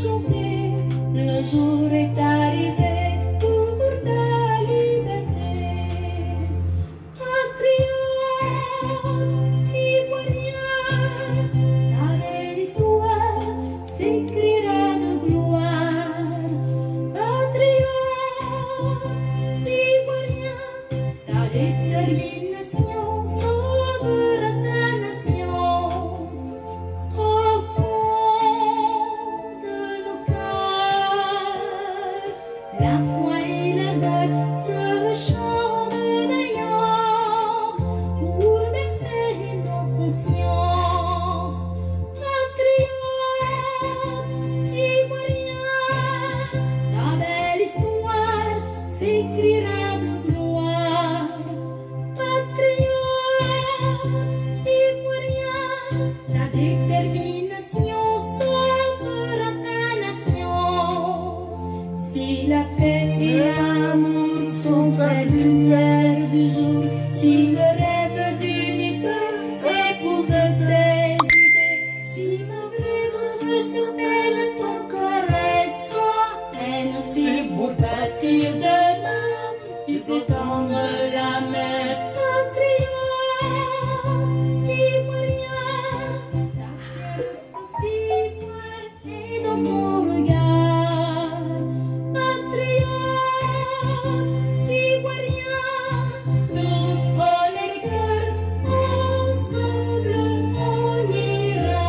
chanter, le jour est arrivé pour ta liberté. Un triomphe ivoirien, ta belle histoire s'écrira de gloire. Un triomphe ivoirien, ta détermination sauvera ta nation. Au fond de nos cœurs, la foi et l'ardeur, ce chant de l'alliance pour bercer nos consciences. Un triomphe ivoirien, ta belle histoire s'écrira de gloire. Un triomphe ivoirien, ta détermination sauvera ta nation. Si la paix et l'amour sont la lumière du jour, si le rêve d'unité épouse tes idées, si malgré tout ce souffle ton cœur est sans peine, c'est pour bâtir demain, tu sais tendre la main. Un triomphe ivoirien, ta fierté d'ivoire est dans ton regard. Un triomphe ivoirien, nous pour les cœurs, ensemble on ira.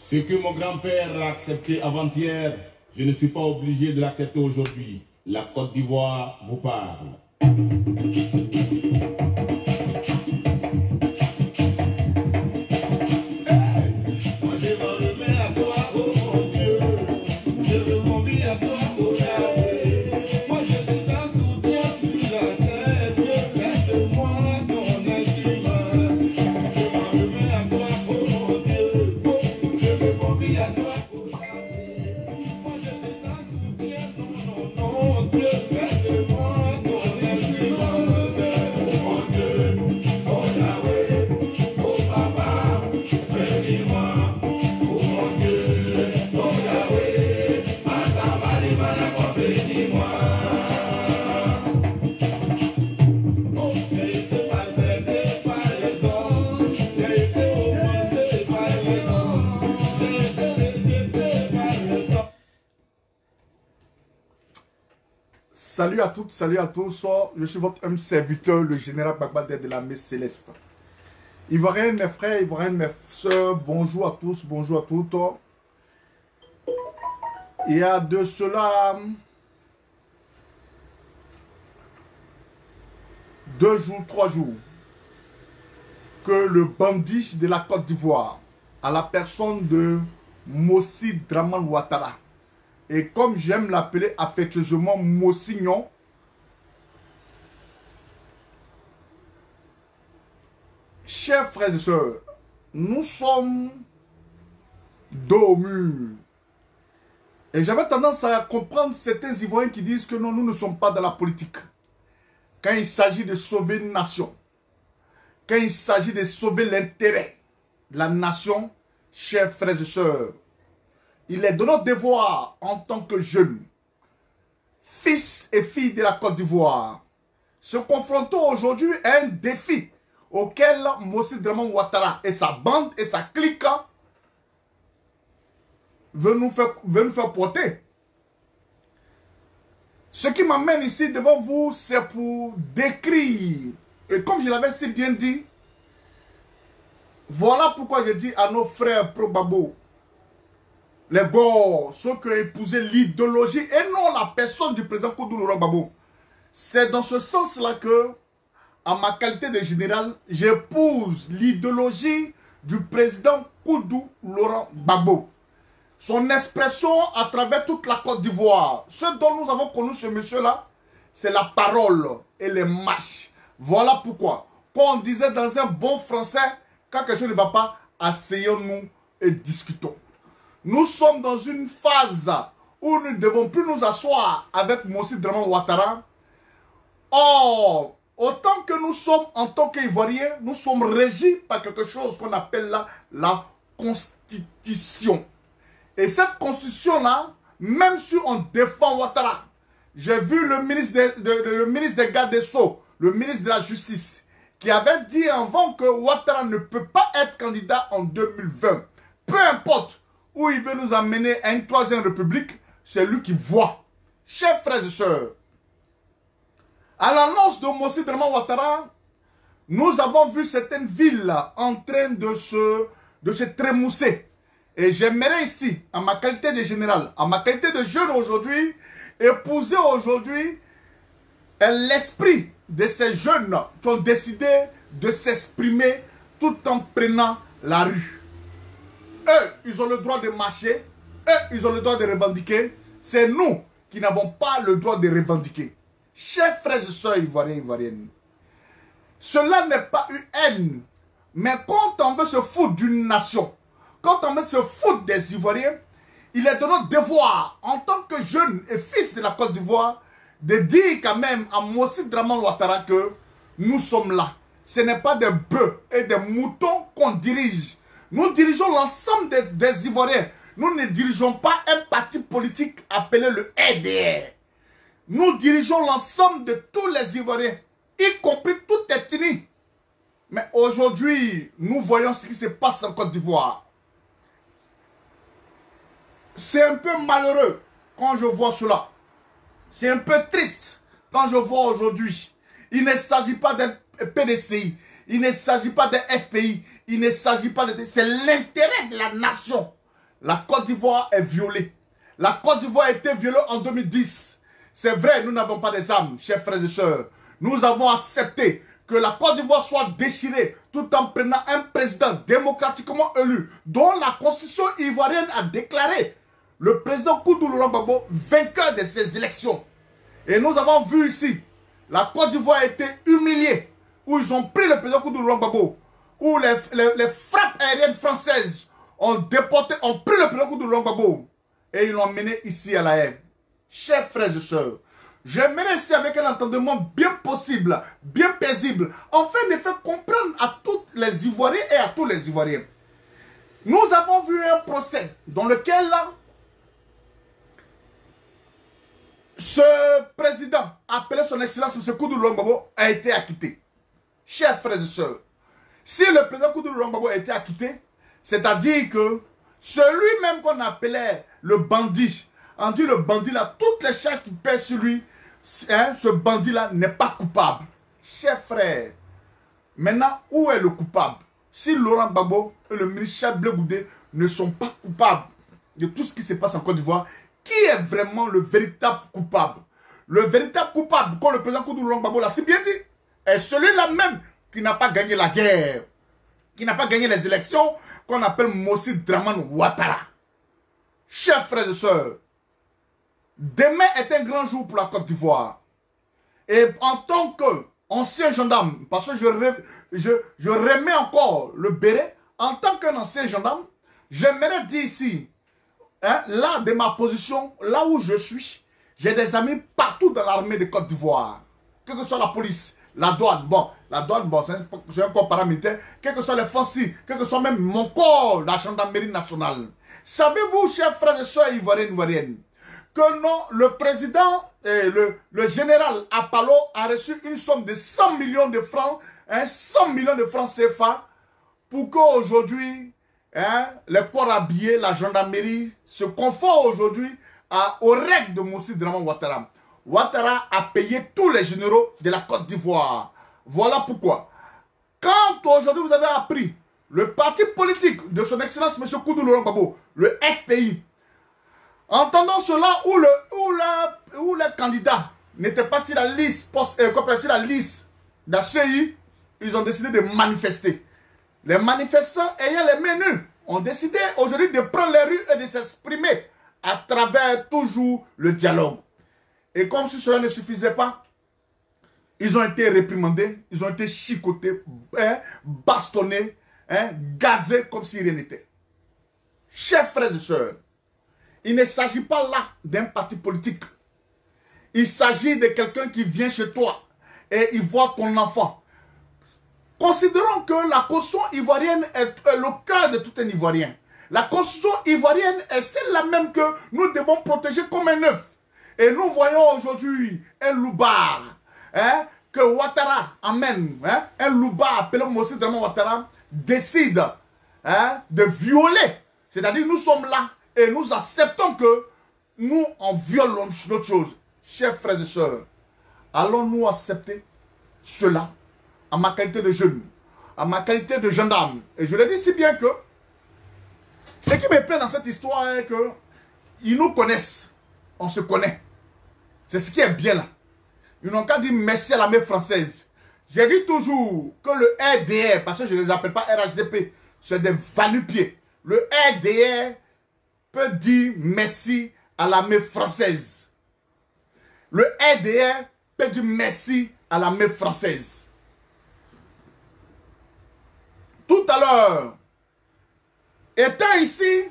Ce que mon grand-père a accepté avant-hier, je ne suis pas obligé de l'accepter aujourd'hui. La Côte d'Ivoire vous parle. Moi je m'en remets à toi, oh mon Dieu. Je veux mon vie à toi, oh Yahweh. Moi je te sens soutien sur la tête. Fais-moi ton instrument. Je m'en remets à toi, oh mon Dieu. Je veux mon vie à toi, oh Yahweh. Moi je te sens soutien, non, non, non, Dieu. Fais-moi ton instrument. Oh Dieu, oh Yahweh, oh Papa, bénis-moi. Oh mon Dieu, oh Yahweh, bénis-moi. Oh, j'ai été maltraité par les hommes, j'ai été offensé par les hommes, j'ai été rejeté par les hommes. Salut à toutes, salut à tous. Je suis votre homme serviteur, le général Bagbadé de l'armée céleste. Ivoiriens, mes frères, Ivoiriens, mes soeurs, bonjour à tous, bonjour à toutes. Il y a de cela 2 jours, 3 jours, que le bandit de la Côte d'Ivoire, à la personne de Mossi Dramane Ouattara, et comme j'aime l'appeler affectueusement Mossignon, chers frères et sœurs, nous sommes dos au mur. Et j'avais tendance à comprendre certains Ivoiriens qui disent que non, nous ne sommes pas dans la politique. Quand il s'agit de sauver une nation, quand il s'agit de sauver l'intérêt de la nation, chers frères et sœurs, il est de notre devoir en tant que jeunes, fils et filles de la Côte d'Ivoire, se confrontons aujourd'hui à un défi auquel Mossi Dramane Ouattara et sa bande et sa clique veulent nous faire porter. Ce qui m'amène ici devant vous, c'est pour décrire, et comme je l'avais si bien dit, voilà pourquoi je dis à nos frères pro-Gbagbo, les gars, ceux qui ont épousé l'idéologie et non la personne du président Koudou Laurent Gbagbo. C'est dans ce sens-là que, en ma qualité de général, j'épouse l'idéologie du président Koudou Laurent Gbagbo. Son expression à travers toute la Côte d'Ivoire. Ce dont nous avons connu ce monsieur-là, c'est la parole et les marches. Voilà pourquoi, quand on disait dans un bon français, quand quelque chose ne va pas, asseyons-nous et discutons. Nous sommes dans une phase où nous ne devons plus nous asseoir avec Mossi Dramane Ouattara. Or, autant que nous sommes en tant qu'Ivoiriens, nous sommes régis par quelque chose qu'on appelle la Constitution. Et cette Constitution-là, même si on défend Ouattara, j'ai vu le ministre des Gardes des Sceaux, le ministre de la Justice, qui avait dit avant que Ouattara ne peut pas être candidat en 2020. Peu importe où il veut nous amener à une troisième république, c'est lui qui voit. Chers frères et sœurs, à l'annonce de Mossi Draman Ouattara, nous avons vu certaines villes en train de se trémousser. Et j'aimerais ici, en ma qualité de général, en ma qualité de jeune aujourd'hui, épouser aujourd'hui l'esprit de ces jeunes qui ont décidé de s'exprimer tout en prenant la rue. Eux, ils ont le droit de marcher. Eux, ils ont le droit de revendiquer. C'est nous qui n'avons pas le droit de revendiquer. Chers frères et sœurs ivoiriens et ivoiriennes, cela n'est pas une haine. Mais quand on veut se foutre d'une nation, quand on veut se foutre des Ivoiriens, il est de notre devoir, en tant que jeunes et fils de la Côte d'Ivoire, de dire quand même à Mossi Draman Ouattara que nous sommes là. Ce n'est pas des bœufs et des moutons qu'on dirige. Nous dirigeons l'ensemble des Ivoiriens. Nous ne dirigeons pas un parti politique appelé le RDR. Nous dirigeons l'ensemble de tous les Ivoiriens, y compris toute ethnie. Mais aujourd'hui, nous voyons ce qui se passe en Côte d'Ivoire. C'est un peu malheureux quand je vois cela. C'est un peu triste quand je vois aujourd'hui. Il ne s'agit pas d'un PDCI. Il ne s'agit pas d'un FPI. Il ne s'agit pas de... C'est l'intérêt de la nation. La Côte d'Ivoire est violée. La Côte d'Ivoire a été violée en 2010. C'est vrai, nous n'avons pas des armes, chers frères et sœurs. Nous avons accepté que la Côte d'Ivoire soit déchirée tout en prenant un président démocratiquement élu, dont la constitution ivoirienne a déclaré le président Koudou Laurent Gbagbo vainqueur de ces élections. Et nous avons vu ici, la Côte d'Ivoire a été humiliée, où ils ont pris le président Koudou Laurent Gbagbo, où les frappes aériennes françaises ont déporté, ont pris le président Koudou Laurent Gbagbo et ils l'ont mené ici à La Haye. Chers frères et sœurs, j'aimerais ici avec un entendement bien possible, bien paisible, afin de faire comprendre à tous les Ivoiriens et à tous les Ivoiriens. Nous avons vu un procès dans lequel ce président, appelé son excellence M. Koudou Laurent Gbagbo, a été acquitté. Chers frères et sœurs, si le président Koudou Laurent Gbagbo a été acquitté, c'est-à-dire que celui-même qu'on appelait le bandit, on dit le bandit là, toutes les charges qui pèsent sur lui, hein, ce bandit là n'est pas coupable. Chers frères, maintenant où est le coupable? Si Laurent Gbagbo et le ministre Charles Blé Goudé ne sont pas coupables de tout ce qui se passe en Côte d'Ivoire, qui est vraiment le véritable coupable? Le véritable coupable, comme le président Koudou Laurent Gbagbo l'a si bien dit, est celui-là même qui n'a pas gagné la guerre, qui n'a pas gagné les élections, qu'on appelle Mossi Draman Ouattara. Chers frères et sœurs, demain est un grand jour pour la Côte d'Ivoire. Et en tant qu'ancien gendarme, parce que je remets encore le béret, en tant qu'un ancien gendarme, j'aimerais dire ici, hein, là de ma position, là où je suis, j'ai des amis partout dans l'armée de Côte d'Ivoire. Quelle que soit la police, la douane, bon, c'est un corps paramilitaire, quel que soit les forces, quel que soit même mon corps, la gendarmerie nationale. Savez-vous, chers frères et sœurs ivoiriennes, que non, le président, le général Apalo a reçu une somme de 100 millions de francs, hein, 100 millions de francs CFA, pour qu'aujourd'hui, hein, les corps habillés, la gendarmerie, se conforment aujourd'hui aux règles de Mossi Draman Ouattara. Ouattara a payé tous les généraux de la Côte d'Ivoire. Voilà pourquoi. Quand aujourd'hui vous avez appris le parti politique de son excellence M. Koudou Laurent Gbagbo, le FPI, entendant cela où les candidats n'étaient pas sur la liste, sur la liste de la CI, ils ont décidé de manifester. Les manifestants ayant les menus ont décidé aujourd'hui de prendre les rues et de s'exprimer à travers toujours le dialogue. Et comme si cela ne suffisait pas, ils ont été réprimandés, ils ont été chicotés, hein, bastonnés, hein, gazés comme si rien n'était. Chers frères et sœurs, il ne s'agit pas là d'un parti politique. Il s'agit de quelqu'un qui vient chez toi et ils voient ton enfant. Considérons que la constitution ivoirienne est le cœur de tout un Ivoirien. La constitution ivoirienne est celle-là même que nous devons protéger comme un œuf. Et nous voyons aujourd'hui un loupard que Ouattara amène. Un loupard appelé Mossi Dramane Ouattara décide de violer. C'est-à-dire nous sommes là et nous acceptons que nous en violons d'autres choses. Chers frères et sœurs, allons-nous accepter cela en ma qualité de jeune, en ma qualité de gendarme? Et je le dis si bien que ce qui me plaît dans cette histoire est que ils nous connaissent, on se connaît. C'est ce qui est bien là. Ils n'ont qu'à dire merci à l'armée française. J'ai dit toujours que le RDR, parce que je ne les appelle pas RHDP, c'est des valupiers. Le RDR peut dire merci à l'armée française. Le RDR peut dire merci à l'armée française. Tout à l'heure, étant ici,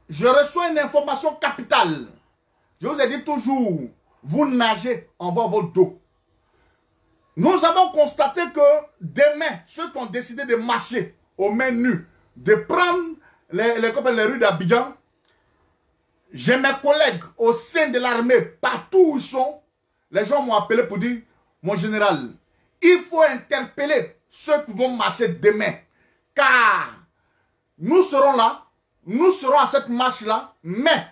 je reçois une information capitale. Je vous ai dit toujours, vous nagez en votre dos. Nous avons constaté que demain, ceux qui ont décidé de marcher aux mains nues, de prendre les rues d'Abidjan, j'ai mes collègues au sein de l'armée, partout où ils sont, les gens m'ont appelé pour dire, mon général, il faut interpeller ceux qui vont marcher demain. Car nous serons là, nous serons à cette marche-là, mais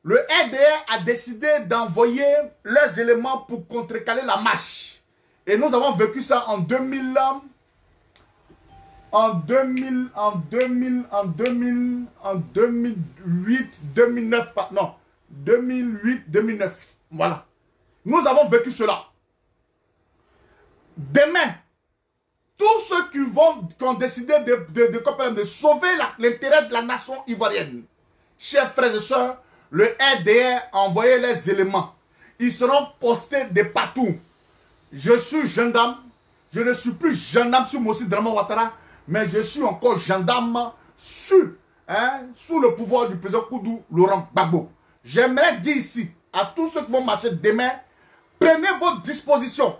le RDR a décidé d'envoyer leurs éléments pour contrecarrer la marche. Et nous avons vécu ça en 2008, 2009, non, 2008, 2009. Voilà. Nous avons vécu cela. Demain, tous ceux qui ont décidé de sauver l'intérêt de la nation ivoirienne, chers frères et sœurs, le RDR a envoyé les éléments. Ils seront postés de partout. Je suis gendarme. Je ne suis plus gendarme sur Mossi Dramane Ouattara, mais je suis encore gendarme sous le pouvoir du président Koudou Laurent Gbagbo. J'aimerais dire ici à tous ceux qui vont marcher demain, prenez vos dispositions.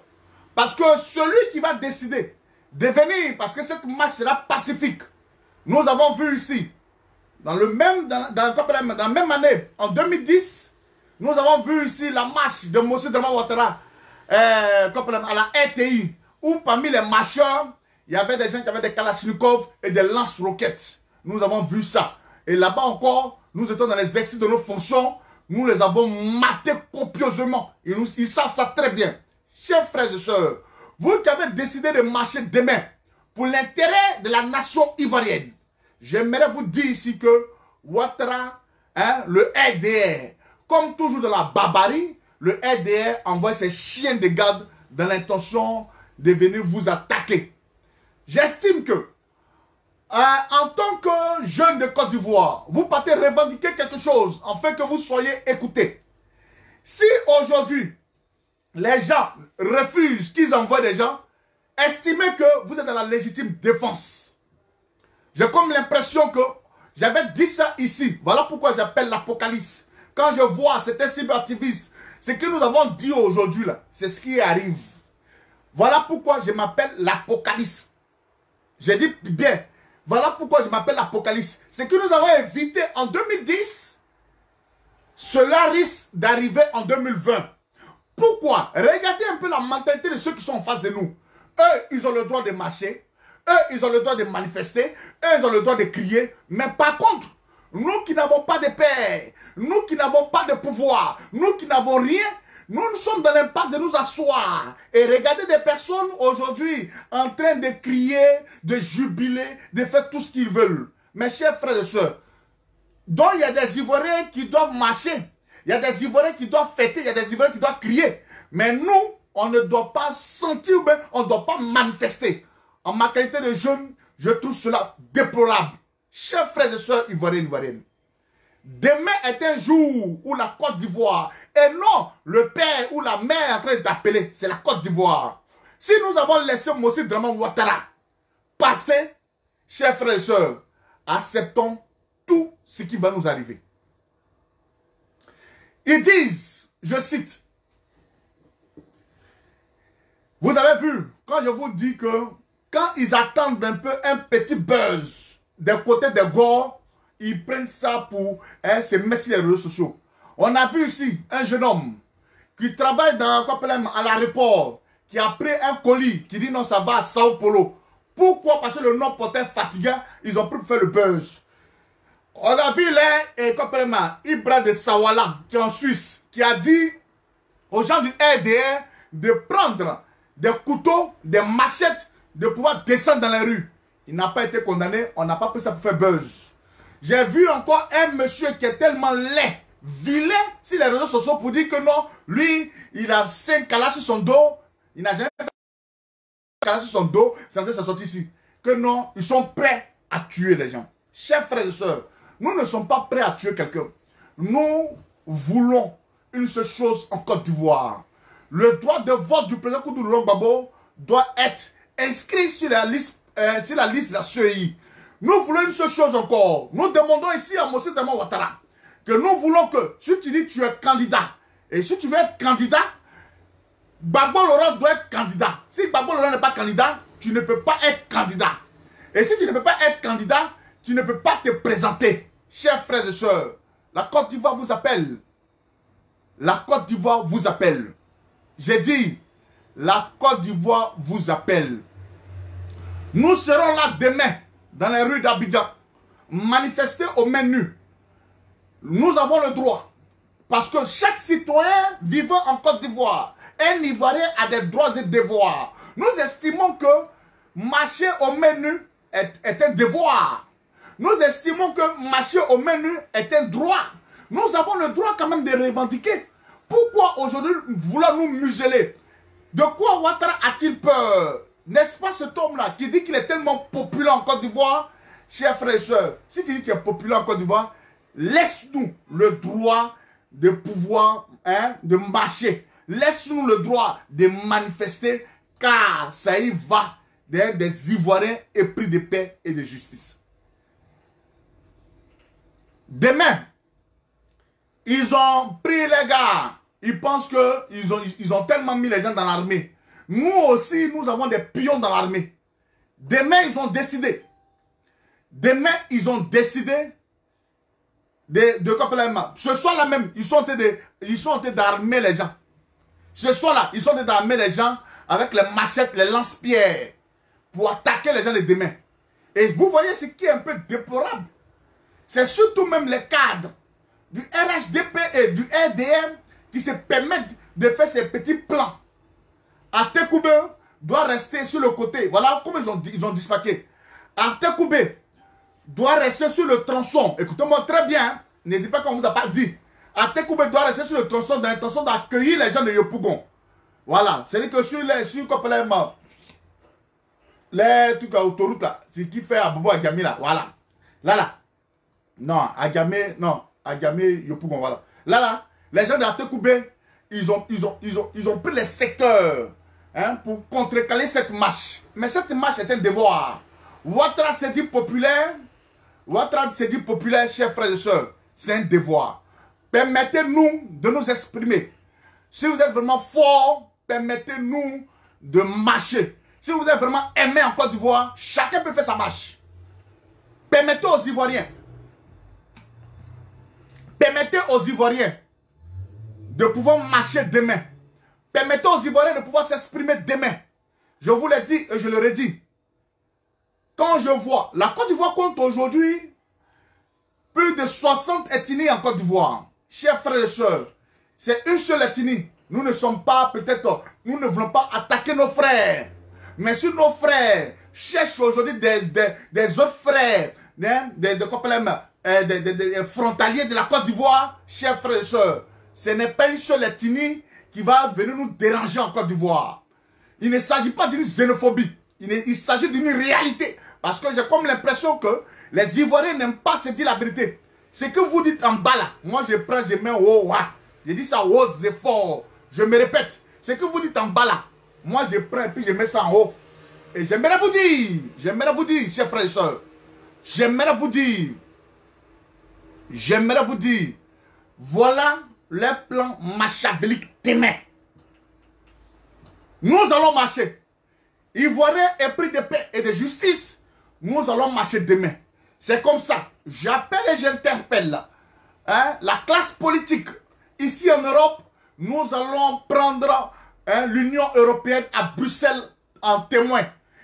Parce que celui qui va décider de venir, parce que cette marche sera pacifique. Nous avons vu ici, dans la même année, en 2010, nous avons vu ici la marche de Mossi Dramane Ouattara à la RTI, où parmi les marcheurs, il y avait des gens qui avaient des kalachnikovs et des lance-roquettes. Nous avons vu ça. Et là-bas encore, nous étions dans l'exercice de nos fonctions, nous les avons matés copieusement. Ils savent ça très bien. Chers frères et sœurs, vous qui avez décidé de marcher demain pour l'intérêt de la nation ivoirienne, j'aimerais vous dire ici que Ouattara, le RDR, comme toujours de la barbarie, le RDR envoie ses chiens de garde dans l'intention de venir vous attaquer. J'estime que, en tant que jeune de Côte d'Ivoire, vous partez revendiquer quelque chose afin que vous soyez écoutés. Si aujourd'hui, les gens refusent qu'ils envoient des gens, estimez que vous êtes dans la légitime défense. J'ai comme l'impression que j'avais dit ça ici. Voilà pourquoi j'appelle l'Apocalypse. Quand je vois certains cyberactivistes, ce que nous avons dit aujourd'hui là, c'est ce qui arrive. Voilà pourquoi je m'appelle l'Apocalypse. J'ai dit bien, voilà pourquoi je m'appelle l'Apocalypse. Ce que nous avons évité en 2010, cela risque d'arriver en 2020. Pourquoi? Regardez un peu la mentalité de ceux qui sont en face de nous. Eux, ils ont le droit de marcher. Eux, ils ont le droit de manifester. Eux, ils ont le droit de crier. Mais par contre, nous qui n'avons pas de paix, nous qui n'avons pas de pouvoir, nous qui n'avons rien, nous sommes dans l'impasse de nous asseoir. Et regardez des personnes aujourd'hui en train de crier, de jubiler, de faire tout ce qu'ils veulent. Mes chers frères et sœurs, donc il y a des Ivoiriens qui doivent marcher. Il y a des Ivoiriens qui doivent fêter, il y a des Ivoiriens qui doivent crier. Mais nous, on ne doit pas sentir, on ne doit pas manifester. En ma qualité de jeune, je trouve cela déplorable. Chers frères et sœurs ivoiriens, ivoiriennes, demain est un jour où la Côte d'Ivoire, et non le père ou la mère est en train d'appeler, c'est la Côte d'Ivoire. Si nous avons laissé Mossi Dramane Ouattara passer, chers frères et sœurs, acceptons tout ce qui va nous arriver. Ils disent, je cite, Vous avez vu, quand je vous dis que quand ils attendent un peu un petit buzz des côtés des Gore, ils prennent ça pour se mettre sur les réseaux sociaux. On a vu ici un jeune homme qui travaille à l'aéroport, qui a pris un colis, qui dit non, ça va à Sao Paulo. Pourquoi? Parce que le nom portait fatigant, ils ont pris pour faire le buzz. On a vu là, Ibra de Sawala, qui est en Suisse, qui a dit aux gens du RDR de prendre des couteaux, des machettes, de pouvoir descendre dans les rues. Il n'a pas été condamné, on n'a pas pris ça pour faire buzz. J'ai vu encore un monsieur qui est tellement laid, vilain sur les réseaux sociaux pour dire que non, lui, il a 5 calas sur son dos, il n'a jamais fait 5 calas sur son dos, c'est en train de sortir ici. Que non, ils sont prêts à tuer les gens. Chers frères et sœurs, nous ne sommes pas prêts à tuer quelqu'un. Nous voulons une seule chose en Côte d'Ivoire. Le droit de vote du président Koudou Gbagbo doit être inscrit sur la liste de la CEI. Nous voulons une seule chose encore. Nous demandons ici à Mossi Dama Ouattara que nous voulons que, si tu dis que tu es candidat, et si tu veux être candidat, Gbagbo Laurent doit être candidat. Si Gbagbo Laurent n'est pas candidat, tu ne peux pas être candidat. Et si tu ne peux pas être candidat, tu ne peux pas te présenter. Chers frères et sœurs, la Côte d'Ivoire vous appelle. La Côte d'Ivoire vous appelle. J'ai dit, la Côte d'Ivoire vous appelle. Nous serons là demain, dans les rues d'Abidjan, manifester au mains nues. Nous avons le droit. Parce que chaque citoyen vivant en Côte d'Ivoire, un Ivoirien a des droits et devoirs. Nous estimons que marcher au mains nues est un devoir. Nous estimons que marcher au mains nues est un droit. Nous avons le droit quand même de revendiquer. Pourquoi aujourd'hui voulons-nous museler? De quoi Ouattara a-t-il peur? N'est-ce pas cet homme-là qui dit qu'il est tellement populaire en Côte d'Ivoire? Chers frères et sœurs, si tu dis que tu es populaire en Côte d'Ivoire, laisse-nous le droit de pouvoir de marcher. Laisse-nous le droit de manifester, car ça y va des Ivoiriens épris de paix et de justice. Demain, ils ont pris les gars. Ils pensent qu'ils ont tellement mis les gens dans l'armée. Nous aussi, nous avons des pions dans l'armée. Demain, ils ont décidé. Demain, ils ont décidé de complètement. Ce soir-là même, ils sont en train d'armer les gens. Ce soir-là, ils sont en train d'armer les gens avec les machettes, les lance-pierres pour attaquer les gens de demain. Et vous voyez ce qui est un peu déplorable. C'est surtout même les cadres du RHDP et du RDM qui se permettent de faire ces petits plans. Arte Koubé doit rester sur le côté. Voilà comment ils ont dispatché. Arte Koubé doit rester sur le tronçon. Écoutez-moi très bien. Ne dites pas qu'on ne vous a pas dit. Arte Koubé doit rester sur le tronçon dans l'intention d'accueillir les gens de Yopougon. Voilà. C'est-à-dire que sur les trucs à autoroute là, ce qui fait à Bobo Agami là. Voilà. Là. Non, Agami, non. Agami, Yopougon, voilà. Là, les gens d'Arte Koubé, ils ont pris les secteurs pour contrecaler cette marche. Mais cette marche est un devoir. Ouattara s'est dit populaire. Ouattara s'est dit populaire, chers frères et sœurs. C'est un devoir. Permettez-nous de nous exprimer. Si vous êtes vraiment fort, permettez-nous de marcher. Si vous êtes vraiment aimé en Côte d'Ivoire, chacun peut faire sa marche. Permettez aux Ivoiriens. Permettez aux Ivoiriens de pouvoir marcher demain. Permettez aux Ivoiriens de pouvoir s'exprimer demain. Je vous l'ai dit et je le redis. Quand je vois, la Côte d'Ivoire compte aujourd'hui plus de 60 ethnies en Côte d'Ivoire. Chers frères et sœurs, c'est une seule ethnie. Nous ne sommes pas, peut-être, nous ne voulons pas attaquer nos frères. Mais si nos frères cherchent aujourd'hui des autres frères, des frontaliers de la Côte d'Ivoire, chers frères et sœurs, ce n'est pas une seule ethnie qui va venir nous déranger en Côte d'Ivoire. Il ne s'agit pas d'une xénophobie. Il s'agit d'une réalité. Parce que j'ai comme l'impression que les Ivoiriens n'aiment pas se dire la vérité. Ce que vous dites en bas là, moi je prends, je mets haut. Je dis ça haut, c'est fort. Je me répète. Ce que vous dites en bas là, moi je prends et puis je mets ça en haut. Et j'aimerais vous dire, chers frères et sœurs, j'aimerais vous dire, voilà les plans machiavéliques demain. Nous allons marcher. Ivoiriens épris de paix et de justice, nous allons marcher demain. C'est comme ça. J'appelle et j'interpelle la classe politique ici en Europe. Nous allons prendre l'Union européenne à Bruxelles en témoin.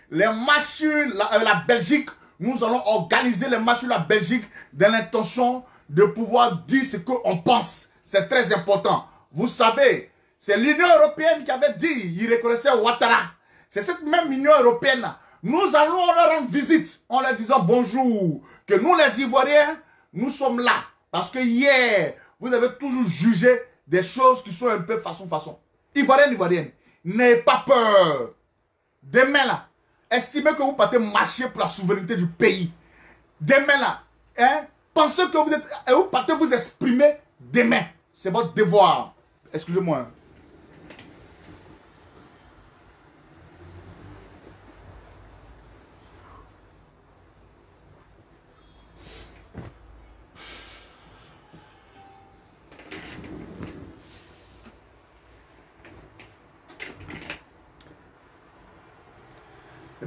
Les marches la Belgique, nous allons organiser les marches la Belgique dans l'intention de pouvoir dire ce qu'on pense. C'est très important. Vous savez, c'est l'Union européenne qui avait dit, il reconnaissait Ouattara. C'est cette même Union européenne. Nous allons leur rendre visite en leur disant bonjour. Que nous les Ivoiriens, nous sommes là. Parce que hier, vous avez toujours jugé des choses qui sont un peu façon. Ivoirienne, n'ayez pas peur. Demain là, estimez que vous partez marcher pour la souveraineté du pays. Demain là, pensez que vous partez vous exprimer demain. C'est votre devoir. Excusez-moi.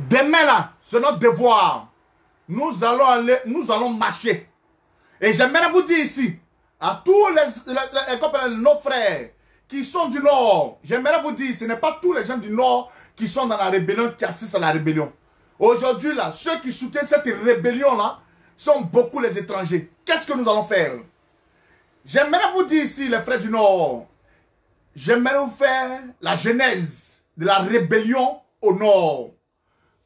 Demain là, c'est notre devoir. Nous allons marcher. Et j'aimerais vous dire ici, à tous nos frères qui sont du Nord, j'aimerais vous dire, ce n'est pas tous les gens du Nord qui sont dans la rébellion, qui assistent à la rébellion. Aujourd'hui là, ceux qui soutiennent cette rébellion là, sont beaucoup les étrangers. Qu'est-ce que nous allons faire? J'aimerais vous dire ici, les frères du Nord, j'aimerais vous faire la genèse de la rébellion au Nord.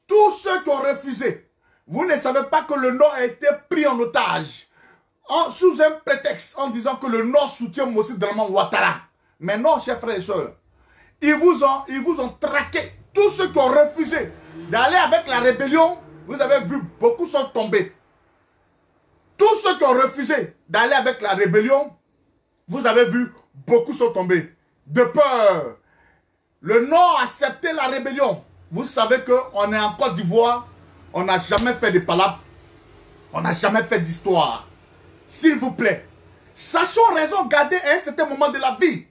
Tous ceux qui ont refusé, vous ne savez pas que le Nord a été pris en otage sous un prétexte en disant que le Nord soutient Mossi Draman Ouattara. Mais non, chers frères et sœurs, ils vous ont traqué. Tous ceux qui ont refusé d'aller avec la rébellion, vous avez vu, beaucoup sont tombés. Tous ceux qui ont refusé d'aller avec la rébellion, vous avez vu, beaucoup sont tombés. De peur. Le Nord a accepté la rébellion. Vous savez qu'on est en Côte d'Ivoire, on n'a jamais fait de palabres, on n'a jamais fait d'histoire. S'il vous plaît, sachons raison garder à un certain moment de la vie.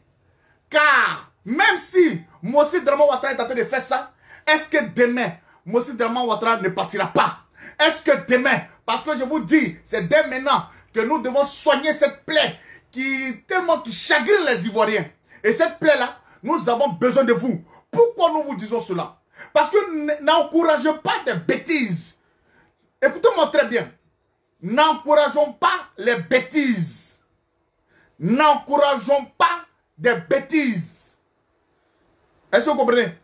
Car même si Mossi Draman Ouattara est en train de faire ça, est-ce que demain, Mossi Draman Ouattara ne partira pas? Est-ce que demain, parce que je vous dis, c'est dès maintenant que nous devons soigner cette plaie qui chagrine les Ivoiriens. Et cette plaie-là, nous avons besoin de vous. Pourquoi nous vous disons cela? Parce que n'encouragez pas des bêtises. Écoutez-moi très bien. N'encourageons pas les bêtises. N'encourageons pas des bêtises. Est-ce que vous comprenez?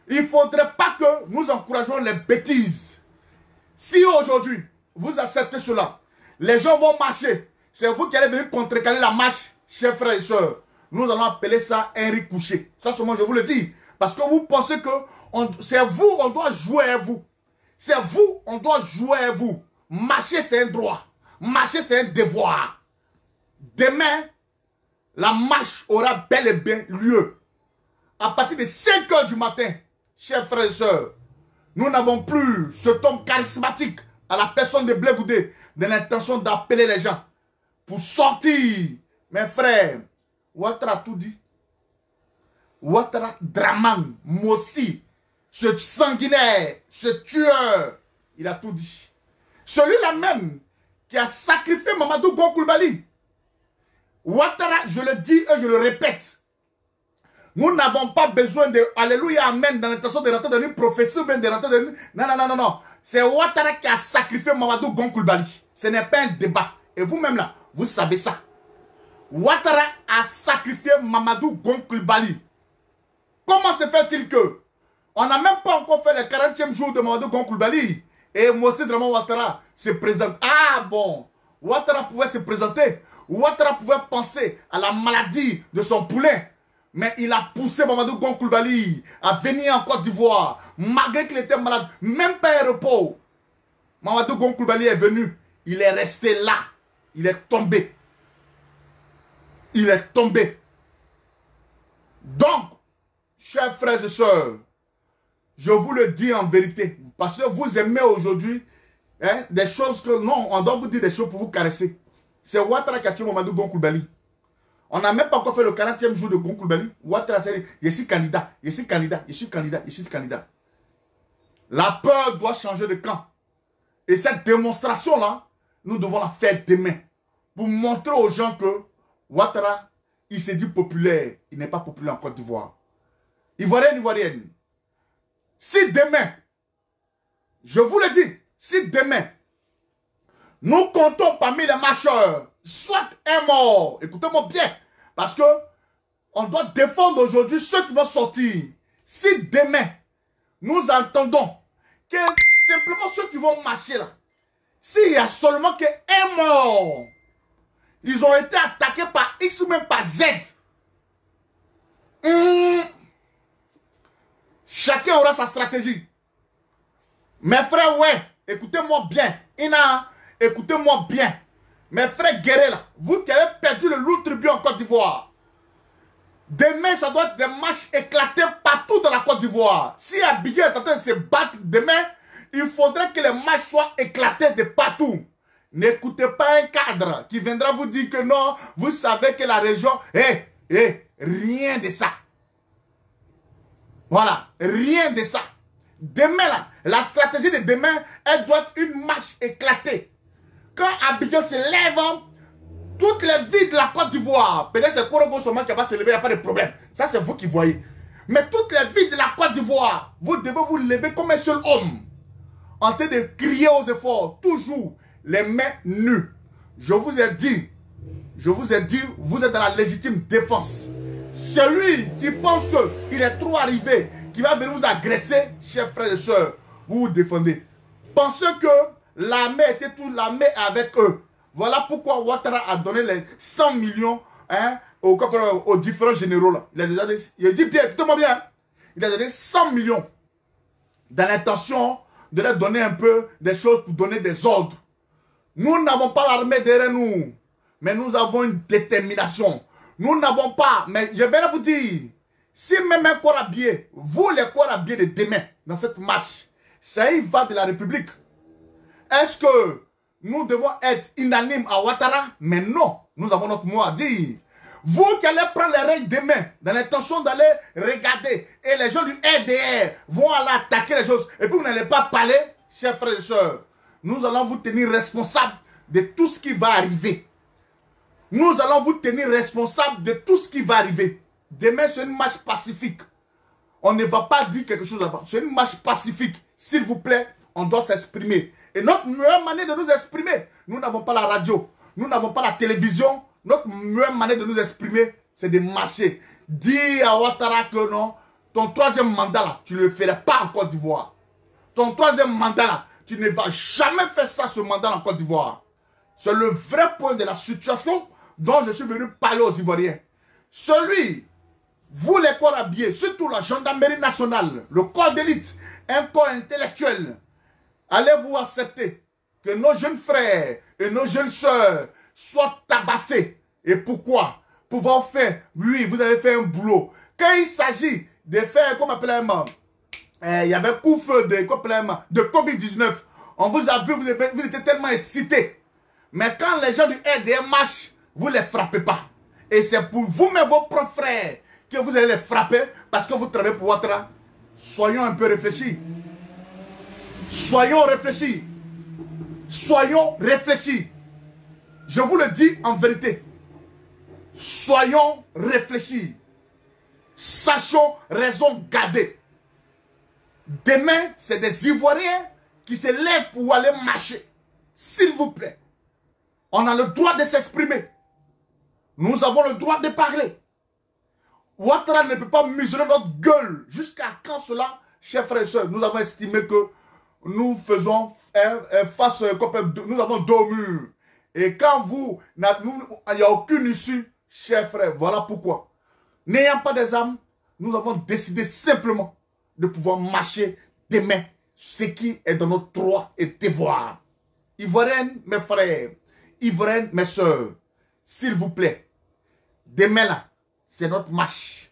Il ne faudrait pas que nous encourageons les bêtises. Si aujourd'hui, vous acceptez cela, les gens vont marcher. C'est vous qui allez venir contrecarrer la marche, chers frères et sœurs. Nous allons appeler ça un riz couché. Ça seulement, je vous le dis. Parce que vous pensez que c'est vous, on doit jouer à vous. C'est vous, on doit jouer à vous. Marcher, c'est un droit. Marcher, c'est un devoir. Demain, la marche aura bel et bien lieu. À partir de 5 h du matin, chers frères et sœurs, nous n'avons plus ce ton charismatique à la personne de Blé Goudé de l'intention d'appeler les gens pour sortir. Mes frères, Ouattara a tout dit. Ouattara, Draman, Mossi, ce sanguinaire, ce tueur, il a tout dit. Celui-là même qui a sacrifié Mamadou Gon Coulibaly. Ouattara, je le dis et je le répète, nous n'avons pas besoin de Alléluia, Amen, dans l'intention de rentrer dans une prophétie ou bien de rentrer dans une... Non. C'est Ouattara qui a sacrifié Mamadou Gon Coulibaly. Ce n'est pas un débat. Et vous-même là, vous savez ça. Ouattara a sacrifié Mamadou Gon Coulibaly. Comment se fait-il que on n'a même pas encore fait le 40e jour de Mamadou Gon Coulibaly et Mossi Draman Ouattara se présente? Ah bon, Ouattara pouvait se présenter. Ouattara pouvait penser à la maladie de son poulain. Mais il a poussé Mamadou Gon Coulibaly à venir en Côte d'Ivoire. Malgré qu'il était malade, même pas un repos. Mamadou Gon Coulibaly est venu. Il est resté là. Il est tombé. Il est tombé. Donc, chers frères et sœurs, je vous le dis en vérité. Parce que vous aimez aujourd'hui des choses que... Non, on doit vous dire des choses pour vous caresser. C'est Ouattara qui a tué Mamadou Gon Coulibaly. On n'a même pas encore fait le 40e jour de Gon Coulibaly. Ouattara a dit, je suis candidat, je suis candidat, je suis candidat, je suis candidat. La peur doit changer de camp. Et cette démonstration-là, nous devons la faire demain. Pour montrer aux gens que Ouattara, il s'est dit populaire. Il n'est pas populaire en Côte d'Ivoire. Ivoirienne, Ivoirienne. Si demain, je vous le dis, si demain, nous comptons parmi les marcheurs, soit un mort, écoutez-moi bien, parce que on doit défendre aujourd'hui ceux qui vont sortir. Si demain, nous entendons que simplement ceux qui vont marcher là, s'il y a seulement qu'un mort, ils ont été attaqués par X ou même par Z, chacun aura sa stratégie. Mes frères, ouais, écoutez-moi bien. Écoutez-moi bien. Mes frères guerriers là, vous qui avez perdu le lourd tribut en Côte d'Ivoire, demain, ça doit être des matchs éclatés partout dans la Côte d'Ivoire. Si Abidjan est en train de se battre demain, il faudrait que les matchs soient éclatés de partout. N'écoutez pas un cadre qui viendra vous dire que non, vous savez que la région... rien de ça. Voilà, rien de ça. Demain, là, la stratégie de demain, elle doit être une marche éclatée. Quand Abidjan se lève, toutes les villes de la Côte d'Ivoire, peut-être c'est Korogo seulement qui va se lever, il n'y a pas de problème. Ça, c'est vous qui voyez. Mais toutes les villes de la Côte d'Ivoire, vous devez vous lever comme un seul homme, en train de crier aux efforts, toujours les mains nues. Je vous ai dit, vous êtes dans la légitime défense. Celui qui pense qu'il est trop arrivé, qui va venir vous agresser, chers frères et sœurs, vous vous défendez. Pensez que l'armée était toute l'armée avec eux. Voilà pourquoi Ouattara a donné les 100 millions aux différents généraux. Là. Il a dit bien, écoutez-moi bien, il a donné 100 millions dans l'intention de leur donner un peu des choses pour donner des ordres. Nous n'avons pas l'armée derrière nous, mais nous avons une détermination. Nous n'avons pas, mais je vais vous dire, si même un corps habillé, vous les corps habillés de demain, dans cette marche, ça y va de la République. Est-ce que nous devons être unanimes à Ouattara? Mais non, nous avons notre mot à dire. Vous qui allez prendre les règles demain, dans l'intention d'aller regarder, et les gens du RDR vont aller attaquer les choses, et puis vous n'allez pas parler, chers frères et sœurs, nous allons vous tenir responsables de tout ce qui va arriver. Nous allons vous tenir responsable de tout ce qui va arriver. Demain, c'est une marche pacifique. On ne va pas dire quelque chose là-bas. C'est une marche pacifique. S'il vous plaît, on doit s'exprimer. Et notre meilleure manière de nous exprimer, nous n'avons pas la radio, nous n'avons pas la télévision. Notre meilleure manière de nous exprimer, c'est de marcher. Dis à Ouattara que non, ton troisième mandat là, tu ne le ferais pas en Côte d'Ivoire. Ton troisième mandat là, tu ne vas jamais faire ça, ce mandat en Côte d'Ivoire. C'est le vrai point de la situation dont je suis venu parler aux Ivoiriens. Celui, vous les corps habillés, surtout la gendarmerie nationale, le corps d'élite, un corps intellectuel, allez-vous accepter que nos jeunes frères et nos jeunes sœurs soient tabassés? Et pourquoi? Pouvoir faire, oui, vous avez fait un boulot. Quand il s'agit de faire, comme appelez-moi, il y avait un coup-feu de Covid-19, on vous a vu, vous étiez tellement excités. Mais quand les gens du RDR marchent, vous ne les frappez pas. Et c'est pour vous-même, vos propres frères, que vous allez les frapper parce que vous travaillez pour Ouattara. Soyons un peu réfléchis. Soyons réfléchis. Soyons réfléchis. Je vous le dis en vérité. Soyons réfléchis. Sachons raison garder. Demain, c'est des Ivoiriens qui se lèvent pour aller marcher. S'il vous plaît. On a le droit de s'exprimer. Nous avons le droit de parler. Ouattara ne peut pas museler notre gueule. Jusqu'à quand cela, chers frères et sœurs, nous avons estimé que nous faisons face, nous avons deux murs. Et quand il n'y a aucune issue, chers frères, voilà pourquoi. N'ayant pas des armes, nous avons décidé simplement de pouvoir marcher demain, ce qui est dans notre droit et devoir. Ivoiriennes, mes frères, Ivoiriennes, mes sœurs, s'il vous plaît, demain là, c'est notre marche.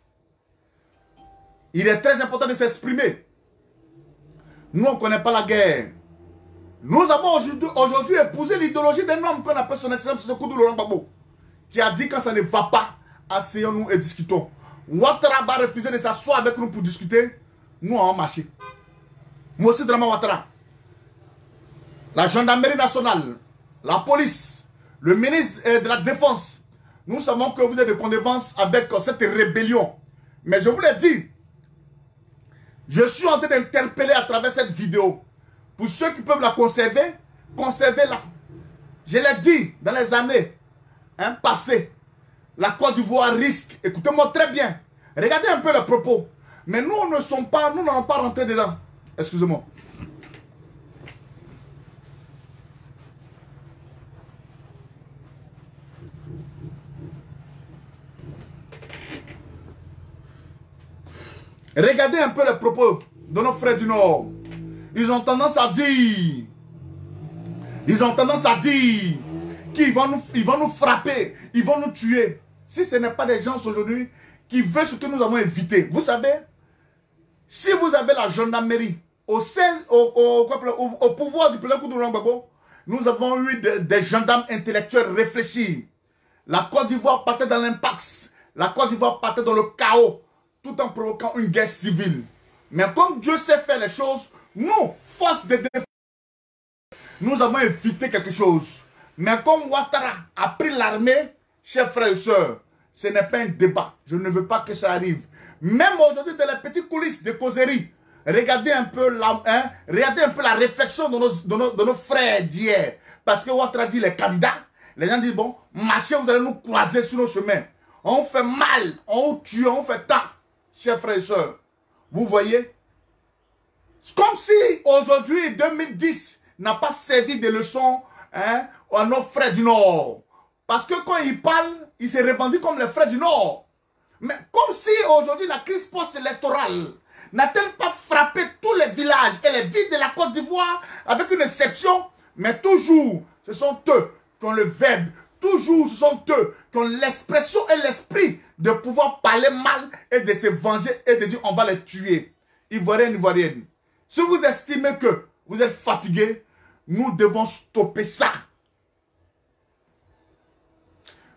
Il est très important de s'exprimer. Nous, on ne connaît pas la guerre. Nous avons aujourd'hui épousé l'idéologie d'un homme qu'on appelle son excellence Sékou Laurent Gbagbo, qui a dit quand ça ne va pas, asseyons-nous et discutons. Ouattara va refuser de s'asseoir avec nous pour discuter. Nous allons marcher. Moi aussi, Draman Ouattara. La gendarmerie nationale, la police, le ministre de la Défense. Nous savons que vous êtes de connivence avec cette rébellion. Mais je vous l'ai dit, je suis en train d'interpeller à travers cette vidéo. Pour ceux qui peuvent la conserver, conservez-la. Je l'ai dit dans les années passées. La Côte d'Ivoire risque. Écoutez-moi très bien. Regardez un peu les propos. Mais nous, nous n'allons pas rentrer dedans. Excusez-moi. Regardez un peu les propos de nos frères du Nord. Ils ont tendance à dire qu'ils vont nous frapper, ils vont nous tuer. Si ce n'est pas des gens aujourd'hui qui veulent ce que nous avons évité. Vous savez, si vous avez la gendarmerie au pouvoir du président Koudou Gbagbo, nous avons eu des gendarmes intellectuels réfléchis. La Côte d'Ivoire partait dans l'impact. La Côte d'Ivoire partait dans le chaos, tout en provoquant une guerre civile. Mais comme Dieu sait faire les choses, nous, force de défense, nous avons évité quelque chose. Mais comme Ouattara a pris l'armée, chers frères et sœurs, ce n'est pas un débat. Je ne veux pas que ça arrive. Même aujourd'hui, dans les petites coulisses de causerie, regardez un peu la réflexion de nos frères d'hier. Parce que Ouattara dit les candidats, les gens disent, bon, marchez, vous allez nous croiser sur nos chemins. On fait mal, on tue, on fait tant. Chers frères et sœurs, vous voyez, comme si aujourd'hui, 2010, n'a pas servi de leçon à nos frères du Nord. Parce que quand ils parlent, ils se revendiquent comme les frères du Nord. Mais comme si aujourd'hui la crise post-électorale n'a-t-elle pas frappé tous les villages et les villes de la Côte d'Ivoire avec une exception, mais toujours, ce sont eux qui ont le verbe, toujours ce sont eux qui ont l'expression et l'esprit de pouvoir parler mal et de se venger et de dire on va les tuer. Ivoiriens, Ivoiriennes. Si vous estimez que vous êtes fatigués, nous devons stopper ça.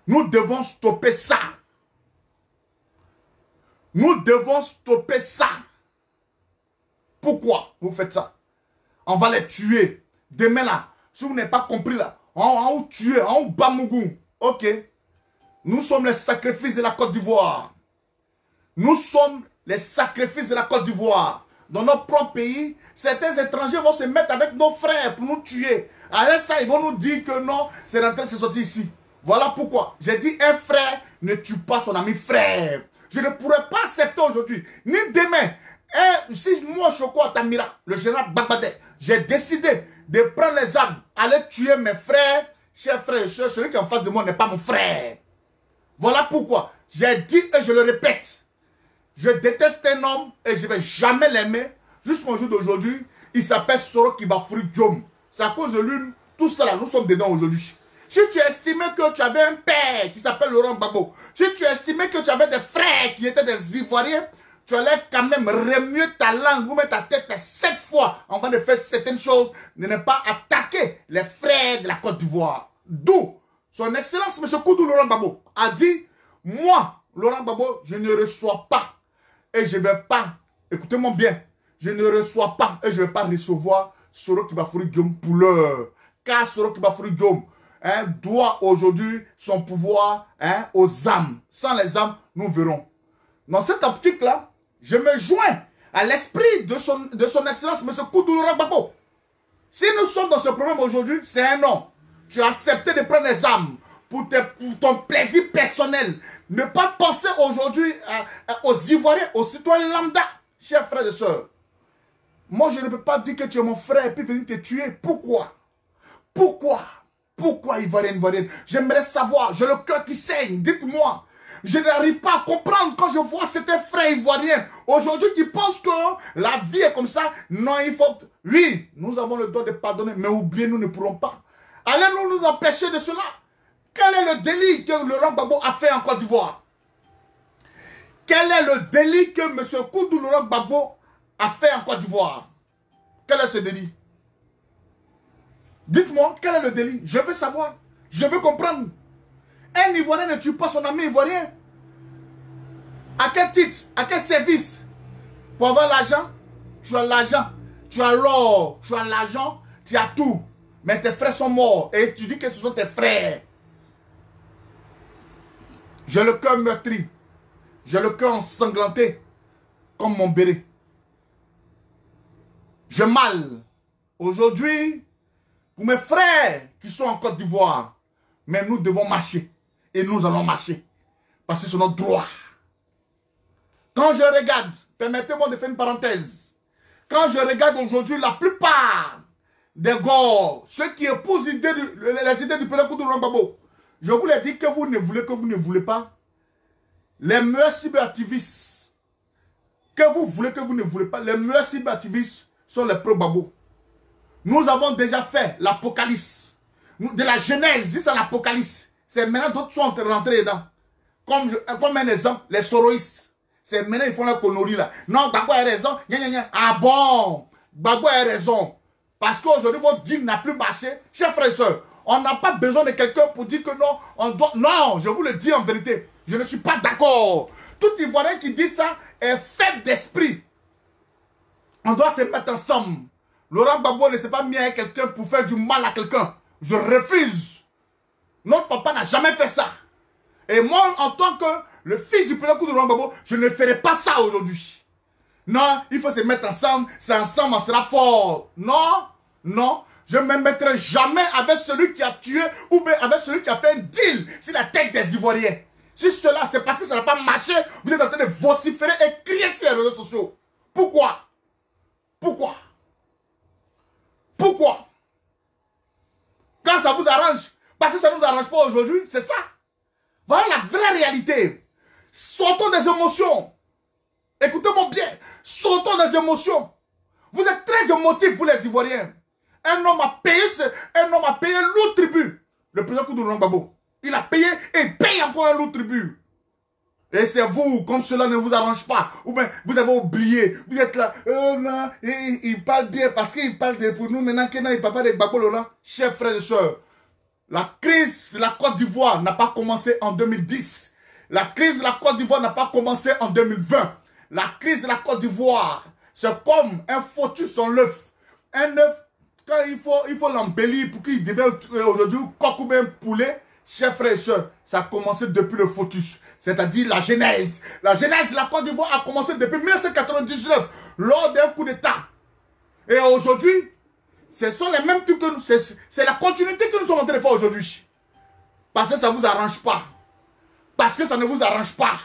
Nous devons stopper ça. Nous devons stopper ça. Pourquoi vous faites ça? On va les tuer. Demain là, si vous n'avez pas compris là, on va vous tuer, on va vous bamougou. Ok. Nous sommes les sacrifices de la Côte d'Ivoire. Nous sommes les sacrifices de la Côte d'Ivoire. Dans notre propre pays, certains étrangers vont se mettre avec nos frères pour nous tuer. Avec ça, ils vont nous dire que non, c'est rentré, c'est sorti ici. Voilà pourquoi j'ai dit un frère ne tue pas son ami frère. Je ne pourrais pas accepter aujourd'hui, ni demain. Si moi, Choko Tamira, le général Babadé, j'ai décidé de prendre les armes, aller tuer mes frères, chers frères et sœurs, celui qui est en face de moi n'est pas mon frère. Voilà pourquoi j'ai dit et je le répète. Je déteste un homme et je ne vais jamais l'aimer. Jusqu'au jour d'aujourd'hui, il s'appelle Soro Kibafuri Diom. C'est à cause de lui, tout ça là, nous sommes dedans aujourd'hui. Si tu estimais que tu avais un père qui s'appelle Laurent Gbagbo, si tu estimais que tu avais des frères qui étaient des Ivoiriens, tu allais quand même remuer ta langue, ou mettre ta tête 7 fois avant de faire certaines choses, de ne pas attaquer les frères de la Côte d'Ivoire. D'où son Excellence M. Koudou Laurent Gbagbo a dit, moi, Laurent Gbagbo, je ne reçois pas. Et je ne vais pas, écoutez-moi bien, je ne reçois pas et je ne vais pas recevoir Soro Kibafuri Diom pour l'heure. Car Soro Kibafuri Diom doit aujourd'hui son pouvoir aux âmes. Sans les âmes, nous verrons. Dans cette optique-là, je me joins à l'esprit de son Excellence M. Koudou Laurent Gbagbo. Si nous sommes dans ce problème aujourd'hui, c'est un non. Tu as accepté de prendre les âmes pour ton plaisir personnel. Ne pas penser aujourd'hui aux Ivoiriens, aux citoyens lambda. Chers frères et sœurs, moi je ne peux pas dire que tu es mon frère et puis venir te tuer. Pourquoi? Pourquoi? Pourquoi Ivoiriens, Ivoiriennes? J'aimerais savoir, j'ai le cœur qui saigne, dites-moi. Je n'arrive pas à comprendre quand je vois certains frères ivoiriens aujourd'hui qui pensent que la vie est comme ça. Non, il faut... Oui, nous avons le droit de pardonner, mais oubliez, nous ne pourrons pas. Allez-nous nous empêcher de cela? Quel est le délit que Laurent Gbagbo a fait en Côte d'Ivoire? Quel est le délit que M. Koudou Laurent Gbagbo a fait en Côte d'Ivoire? Quel est ce délit? Dites-moi, quel est le délit? Je veux savoir. Je veux comprendre. Un Ivoirien ne tue pas son ami ivoirien. À quel titre? À quel service? Pour avoir l'argent, tu as l'argent. Tu as l'or, tu as l'argent, tu as tout. Mais tes frères sont morts. Et tu dis que ce sont tes frères. J'ai le cœur meurtri. J'ai le cœur ensanglanté. Comme mon béret. J'ai mal. Aujourd'hui, pour mes frères qui sont en Côte d'Ivoire. Mais nous devons marcher. Et nous allons marcher. Parce que c'est notre droit. Quand je regarde, permettez-moi de faire une parenthèse. Quand je regarde aujourd'hui la plupart des gars, ceux qui épousent les idées du président Koudou Laurent Gbagbo, je vous l'ai dit que vous ne voulez pas. Les meilleurs cyberactivistes, que vous ne voulez pas, les meilleurs cyberactivistes sont les pro-Gbagbo. Nous avons déjà fait l'apocalypse. De la Genèse, c'est l'apocalypse. C'est maintenant d'autres sont rentrés dedans. Comme un exemple, les soroïstes. C'est maintenant ils font la connerie là. Non, Gbagbo a raison. Ah bon, Gbagbo a raison. Parce qu'aujourd'hui, votre deal n'a plus marché. Chers frères et sœurs, on n'a pas besoin de quelqu'un pour dire que non, on doit... Non, je vous le dis en vérité. Je ne suis pas d'accord. Tout Ivoirien qui dit ça est faible d'esprit. On doit se mettre ensemble. Laurent Gbagbo ne s'est pas mis avec quelqu'un pour faire du mal à quelqu'un. Je refuse. Notre papa n'a jamais fait ça. Et moi, en tant que le fils du président Koudou Laurent Gbagbo, je ne ferai pas ça aujourd'hui. Non, il faut se mettre ensemble. C'est ensemble, on sera fort. Non, non. Je ne me mettrai jamais avec celui qui a tué ou bien avec celui qui a fait un deal sur la tête des Ivoiriens. Si cela, c'est parce que ça n'a pas marché, vous êtes en train de vociférer et crier sur les réseaux sociaux. Pourquoi? Pourquoi? Pourquoi? Quand ça vous arrange, parce que ça ne nous arrange pas aujourd'hui, c'est ça. Voilà la vraie réalité. Sortons des émotions. Écoutez-moi bien. Sortons des émotions. Vous êtes très émotifs, vous les Ivoiriens. Un homme a payé lourd tribut. Le président Koudou Laurent Gbagbo. Il a payé et il paye encore un lourd tribut. Et c'est vous, comme cela ne vous arrange pas. Ou bien vous avez oublié. Vous êtes là. Oh non, il parle bien parce qu'il parle pour nous. Maintenant qu'il ne parle pas de Gbagbo Laurent. Chers frères et sœurs. La crise de la Côte d'Ivoire n'a pas commencé en 2010. La crise de la Côte d'Ivoire n'a pas commencé en 2020. La crise de la Côte d'Ivoire, c'est comme un fœtus dans l'œuf. Un œuf, quand il faut l'embellir pour qu'il devienne aujourd'hui coq ou bien poulet, chers frères et sœurs, ça a commencé depuis le fœtus, c'est-à-dire la genèse. La genèse de la Côte d'Ivoire a commencé depuis 1999, lors d'un coup d'État. Et aujourd'hui, ce sont les mêmes trucs que nous, c'est la continuité que nous sommes en train de faire aujourd'hui. Parce que ça ne vous arrange pas. Parce que ça ne vous arrange pas.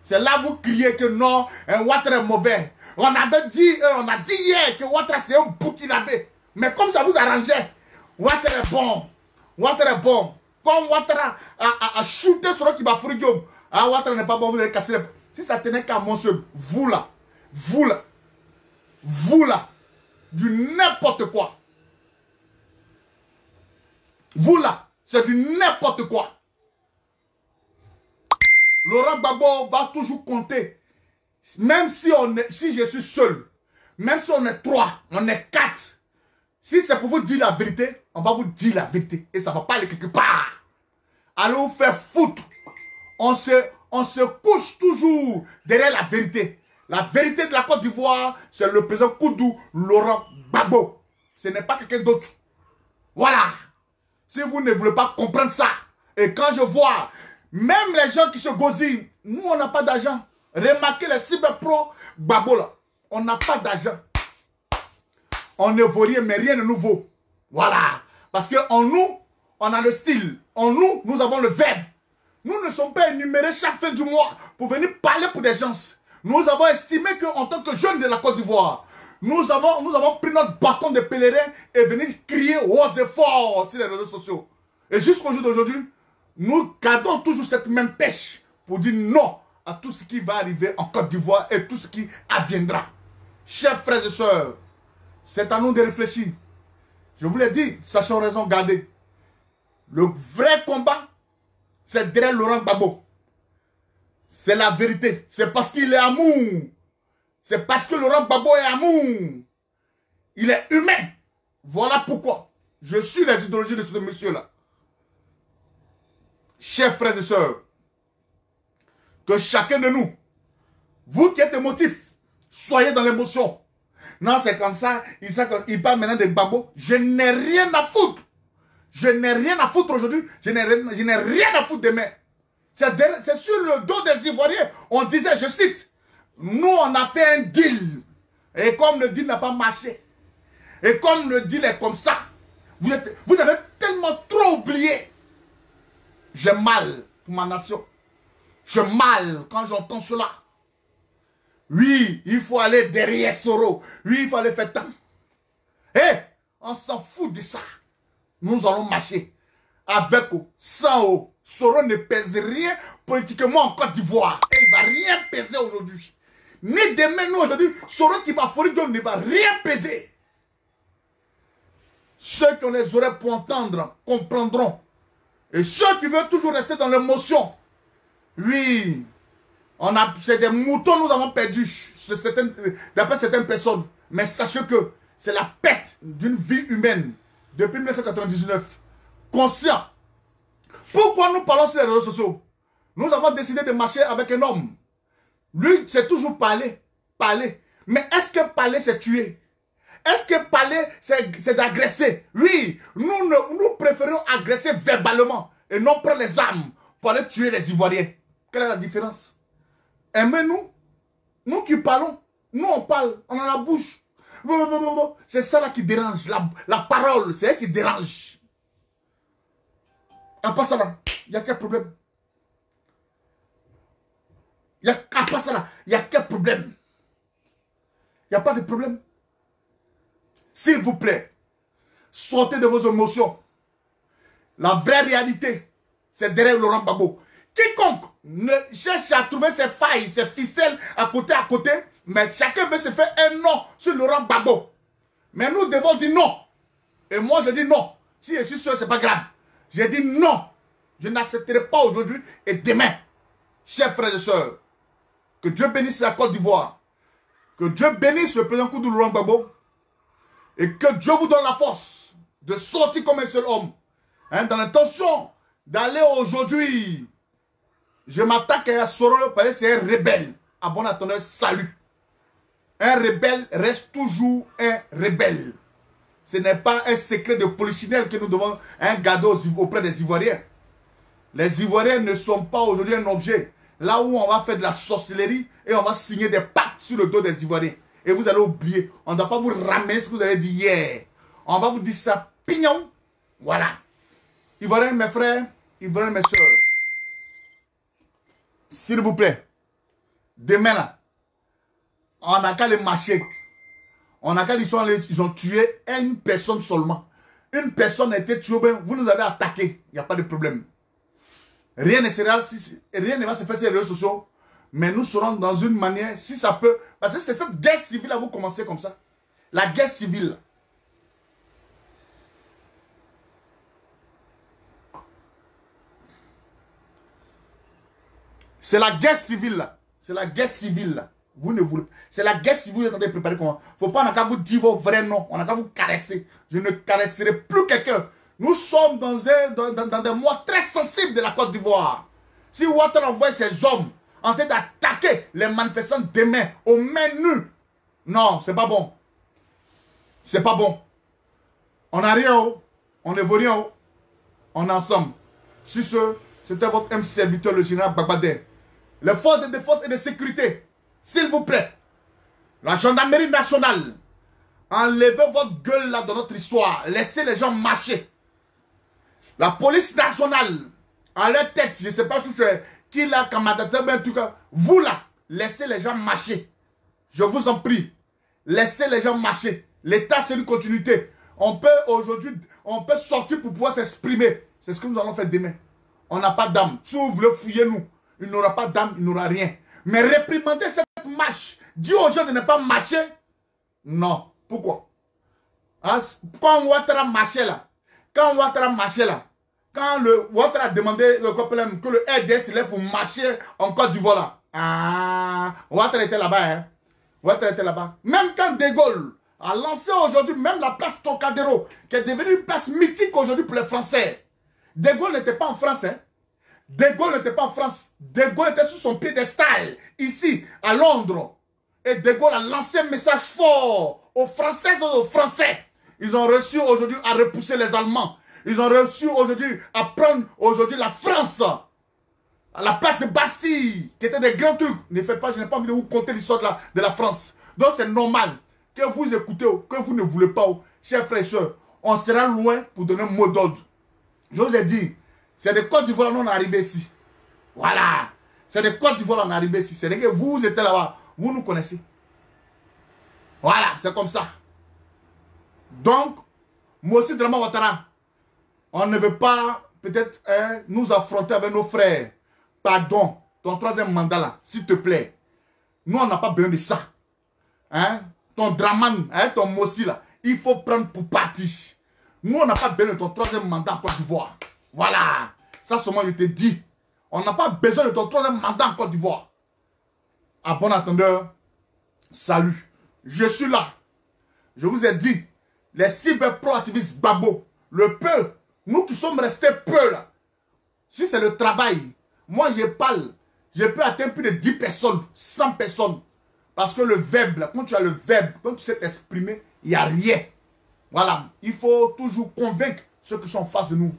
C'est là que vous criez que non, Ouattara est mauvais. On a dit hier que Ouattara c'est un Burkinabé. Mais comme ça vous arrangeait, Ouattara est bon. Ouattara est bon. Comme Ouattara a shooté sur le Kibafuri Diop. Ah, Ouattara n'est pas bon, vous allez casser les... Si ça tenait qu'à mon seul, vous là, du n'importe quoi. Vous là, c'est du n'importe quoi. Laurent Gbagbo va toujours compter. Même si je suis seul, même si on est 3, on est 4. Si c'est pour vous dire la vérité, on va vous dire la vérité. Et ça ne va pas aller quelque part. Allez vous faire foutre. On se couche toujours derrière la vérité. La vérité de la Côte d'Ivoire, c'est le président Koudou Laurent Gbagbo. Ce n'est pas quelqu'un d'autre. Voilà. Si vous ne voulez pas comprendre ça, et quand je vois, même les gens qui se gosinent, nous on n'a pas d'argent. Remarquez les cyberpro Gbagbo là. On n'a pas d'argent. On ne vaut rien, mais rien de nouveau. Voilà. Parce qu'en nous, on a le style. En nous, nous avons le verbe. Nous ne sommes pas énumérés chaque fin du mois pour venir parler pour des gens. Nous avons estimé qu'en tant que jeunes de la Côte d'Ivoire, nous avons pris notre bâton de pèlerin et venir crier aux efforts sur les réseaux sociaux. Et jusqu'au jour d'aujourd'hui, nous gardons toujours cette même pêche pour dire non à tout ce qui va arriver en Côte d'Ivoire et tout ce qui adviendra. Chers frères et sœurs, c'est à nous de réfléchir. Je vous l'ai dit, sachant raison garder. Le vrai combat, c'est derrière Laurent Gbagbo. C'est la vérité. C'est parce qu'il est amour. C'est parce que Laurent Gbagbo est amour. Il est humain. Voilà pourquoi je suis les idéologies de ce monsieur-là. Chers frères et sœurs, que chacun de nous Vous qui êtes émotif, soyez dans l'émotion. Non, c'est comme ça. Il parle maintenant de Gbagbo. Je n'ai rien à foutre. Je n'ai rien à foutre aujourd'hui. Je n'ai rien à foutre demain. C'est sur le dos des Ivoiriens. On disait, je cite, nous on a fait un deal. Et comme le deal n'a pas marché. Et comme le deal est comme ça. Vous avez tellement trop oublié. J'ai mal pour ma nation. J'ai mal quand j'entends cela. Oui, il faut aller derrière Soro. Oui, il faut aller faire tant. Eh, on s'en fout de ça. Nous allons marcher avec ou sans eau. Soro ne pèse rien politiquement en Côte d'Ivoire. Et il ne va rien peser aujourd'hui. Ni demain, nous aujourd'hui, Soro qui va fourrir ne va rien peser. Ceux qui ont les oreilles pour entendre comprendront. Et ceux qui veulent toujours rester dans l'émotion, oui, c'est des moutons nous avons perdus, d'après certaines personnes. Mais sachez que c'est la perte d'une vie humaine depuis 1999. Conscient. Pourquoi nous parlons sur les réseaux sociaux? Nous avons décidé de marcher avec un homme. Lui, c'est toujours parler. Parler. Mais est-ce que parler, c'est tuer? Est-ce que parler, c'est d'agresser? Oui, nous préférons agresser verbalement et non prendre les armes pour aller tuer les Ivoiriens. Quelle est la différence? Aimez-nous. Nous qui parlons, nous on parle, on a la bouche. C'est ça là qui dérange. La parole, c'est elle qui dérange. À part ça là, il y a quel problème? À part ça là, il y a quel problème? Il n'y a pas de problème. S'il vous plaît, sortez de vos émotions. La vraie réalité, c'est derrière Laurent Gbagbo. Quiconque ne cherche à trouver ses failles, ses ficelles à côté, mais chacun veut se faire un nom sur Laurent Gbagbo. Mais nous devons dire non. Et moi, je dis non. Si je suis sûr, ce n'est pas grave. J'ai dit non. Je n'accepterai pas aujourd'hui et demain. Chers frères et sœurs, que Dieu bénisse la Côte d'Ivoire. Que Dieu bénisse le président Koudou Laurent Gbagbo. Et que Dieu vous donne la force de sortir comme un seul homme. Hein, dans l'intention d'aller aujourd'hui. Je m'attaque à Soro parce que c'est un rebelle. À bon attendeur, salut. Un rebelle reste toujours un rebelle. Ce n'est pas un secret de polichinelle que nous devons garder auprès des Ivoiriens. Les Ivoiriens ne sont pas aujourd'hui un objet. Là où on va faire de la sorcellerie et on va signer des pactes sur le dos des Ivoiriens. Et vous allez oublier. On ne doit pas vous ramener ce que vous avez dit hier. On va vous dire ça pignon. Voilà. Ivoiriens, mes frères, Ivoiriens, mes soeurs. S'il vous plaît. Demain là. On n'a qu'à les marcher. On n'a qu'à dire ils ont tué une personne seulement. Une personne a été tuée, vous nous avez attaqué. Il n'y a pas de problème. Rien ne va se faire sur les réseaux sociaux. Mais nous serons dans une manière, si ça peut... Parce que c'est cette guerre civile à vous commencer comme ça. La guerre civile. C'est la guerre civile là. C'est la guerre civile là. Vous ne voulez pas. C'est la guerre civile que vous êtes en train de préparer comment. Faut pas, on n'a qu'à vous dire vos vrais noms. On n'a qu'à vous caresser. Je ne caresserai plus quelqu'un. Nous sommes dans des mois très sensibles de la Côte d'Ivoire. Si Ouattara envoie ses hommes en train d'attaquer les manifestants demain aux mains nues, non, c'est pas bon. C'est pas bon. On n'a rien, on ne vaut rien. On est ensemble. Sur ce, c'était votre MC serviteur, le général Bagbadé. Les forces de défense et de sécurité, s'il vous plaît, la gendarmerie nationale, enlevez votre gueule là dans notre histoire. Laissez les gens marcher. La police nationale, à leur tête, je ne sais pas qui l'a commandé, mais en tout cas, vous là, laissez les gens marcher. Je vous en prie. Laissez les gens marcher. L'État, c'est une continuité. On peut aujourd'hui, on peut sortir pour pouvoir s'exprimer. C'est ce que nous allons faire demain. On n'a pas d'âme. Si vous voulez fouiller nous, il n'aura pas d'âme, il n'aura rien. Mais réprimander cette marche, dire aux gens de ne pas marcher, non. Pourquoi? Quand Ouattara marchait là, quand le Ouattara a demandé que le RDS est pour marcher en Côte d'Ivoire là, Ouattara était là-bas. Hein? Ouattara était là-bas. Même quand De Gaulle a lancé aujourd'hui même la place Trocadéro, qui est devenue une place mythique aujourd'hui pour les Français. De Gaulle n'était pas en France. Hein? De Gaulle n'était pas en France. De Gaulle était sur son piédestal, ici, à Londres. Et De Gaulle a lancé un message fort aux Françaises et aux Français. Ils ont reçu aujourd'hui à repousser les Allemands. Ils ont reçu aujourd'hui à prendre aujourd'hui la France. À la place de Bastille, qui était des grands trucs. Ne faites pas, je n'ai pas envie de vous conter l'histoire de la France. Donc c'est normal que vous écoutez, que vous ne voulez pas, chers frères et sœurs. On sera loin pour donner un mot d'ordre. Je vous ai dit, c'est de Côte d'Ivoire qu'on est arrivé ici. Voilà. C'est de Côte d'Ivoire qu'on est arrivé ici. C'est que vous étiez là-bas. Vous nous connaissez. Voilà, c'est comme ça. Donc, moi aussi, Drama Ouattara, on ne veut pas peut-être nous affronter avec nos frères. Pardon, ton troisième mandat là, s'il te plaît. Nous, on n'a pas besoin de ça. Hein? Ton Draman, hein, ton Mossi là, il faut prendre pour partir. Nous, on n'a pas besoin de ton troisième mandat en Côte d'Ivoire. Voilà. Ça, seulement, je te dis. On n'a pas besoin de ton troisième mandat en Côte d'Ivoire. À bon entendeur, salut. Je suis là. Je vous ai dit, les cyberproactivistes Babo, le peu, nous qui sommes restés peu là. Si c'est le travail, moi je parle, je peux atteindre plus de 10 personnes, 100 personnes. Parce que le verbe, là, quand tu as le verbe, quand tu sais t'exprimer, il n'y a rien. Voilà, il faut toujours convaincre ceux qui sont en face de nous.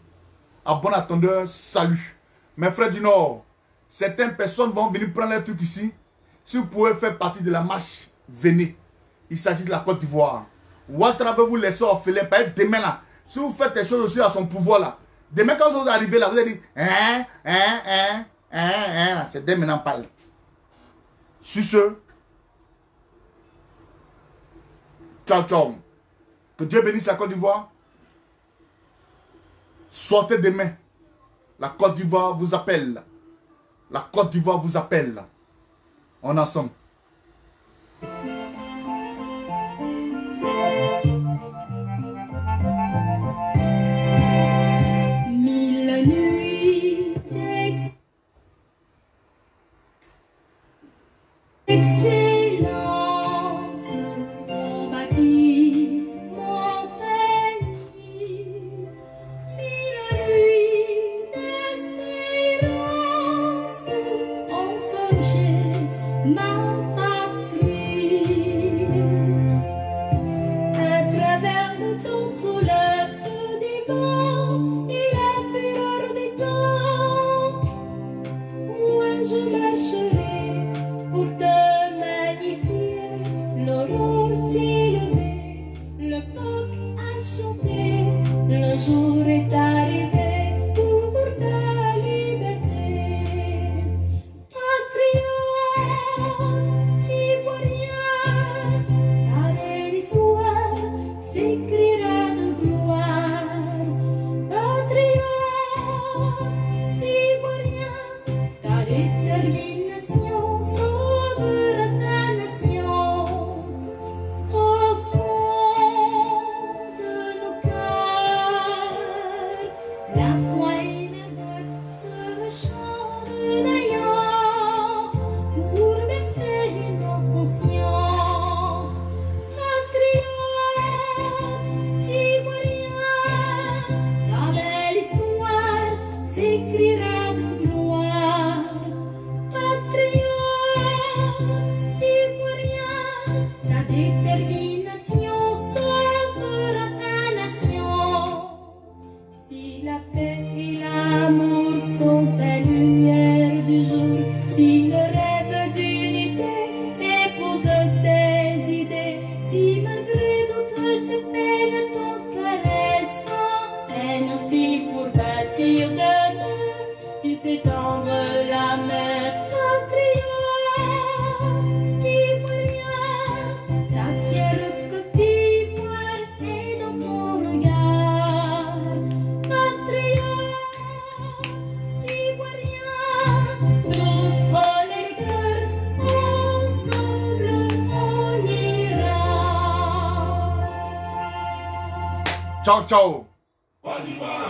À bon attendeur, salut. Mes frères du Nord, certaines personnes vont venir prendre les trucs ici. Si vous pouvez faire partie de la marche, venez. Il s'agit de la Côte d'Ivoire. Ouattara veut vous laisser orphelin. Par exemple, demain là, si vous faites des choses aussi à son pouvoir là, demain quand vous arrivez là, vous allez dire c'est dès maintenant parle. Sur ce, ciao ciao. Que Dieu bénisse la Côte d'Ivoire. Sortez demain. La Côte d'Ivoire vous appelle. La Côte d'Ivoire vous appelle. On est ensemble. Mille nuits d'excellence ont bâti mon pays. Mille nuits d'espérance ont forgé ma patrie. À travers le temps, sous le feu des vents et la fureur des temps, moi je marcherai pour te magnifier. L'aurore s'est levée, le coq a chanté, le jour est arrivé pour ta liberté. Patriote ivoirien, ta belle histoire s'écrira de gloire. Patriote ivoirien, ta détermination sauvera ta nation. Au fond de nos cœurs, la foi et l'ardeur se chantent d'alliance pour bercer nos consciences. Patriote ivoirien, ta belle histoire s'écrira de gloire. Patriote ivoirien, ta détermination sauvera ta nation. Si la paix et l'amour sont la lumière du jour, si le rêve d'unité épouse tes idées, si malgré toutes ces peines ton cœur sans peine, si pour bâtir demain tu sais tendre la main. Patriote ivoirien, ta fière Côte d'Ivoire est dans ton regard. Patriote ivoirien, tous collecteurs, ensemble on ira. Ciao ciao. Côte d'Ivoire.